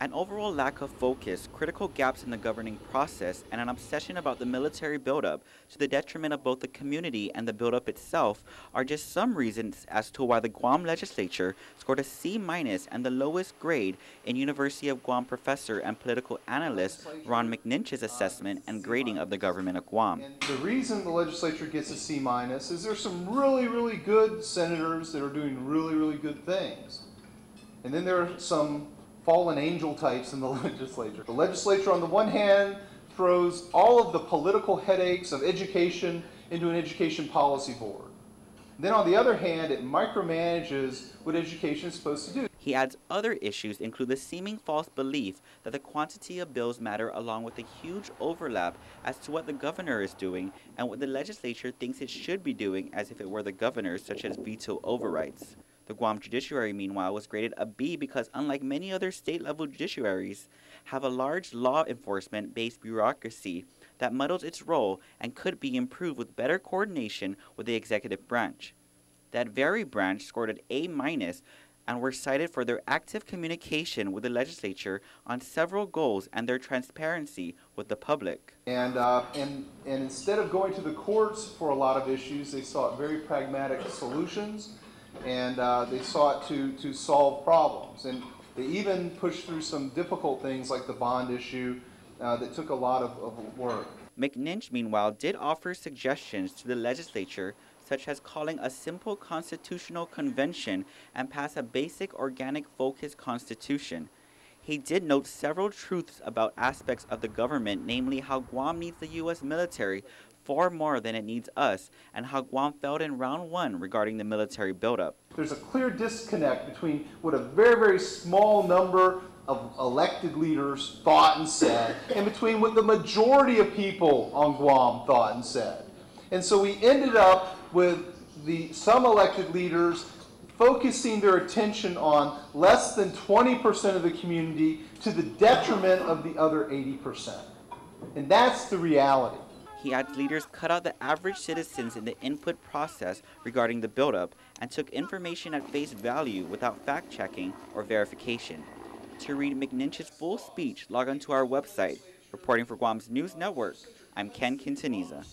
An overall lack of focus, critical gaps in the governing process, and an obsession about the military buildup to the detriment of both the community and the buildup itself are just some reasons as to why the Guam legislature scored a C- and the lowest grade in University of Guam professor and political analyst Ron McNinch's assessment and grading of the government of Guam. And the reason the legislature gets a C- is there's some really good senators that are doing really good things. And then there are some fallen angel types in the legislature. The legislature, on the one hand, throws all of the political headaches of education into an education policy board. Then on the other hand, it micromanages what education is supposed to do. He adds other issues include the seeming false belief that the quantity of bills matter, along with a huge overlap as to what the governor is doing and what the legislature thinks it should be doing, as if it were the governor, such as veto overrides. The Guam Judiciary, meanwhile, was graded a B because, unlike many other state-level judiciaries, have a large law enforcement-based bureaucracy that muddles its role and could be improved with better coordination with the executive branch. That very branch scored an A- and were cited for their active communication with the legislature on several goals and their transparency with the public. And instead of going to the courts for a lot of issues, they sought very pragmatic solutions, and they sought to solve problems. And they even pushed through some difficult things like the bond issue that took a lot of work. McNinch, meanwhile, did offer suggestions to the legislature, such as calling a simple constitutional convention and pass a basic organic focused constitution. He did note several truths about aspects of the government, namely how Guam needs the U.S. military far more than it needs us, and how Guam failed in round one regarding the military buildup. There's a clear disconnect between what a very small number of elected leaders thought and said, and between what the majority of people on Guam thought and said. And so we ended up with some elected leaders focusing their attention on less than 20% of the community to the detriment of the other 80%. And that's the reality. He adds leaders cut out the average citizens in the input process regarding the buildup and took information at face value without fact-checking or verification. To read McNinch's full speech, log on to our website. Reporting for Guam's News Network, I'm Ken Quintanilla.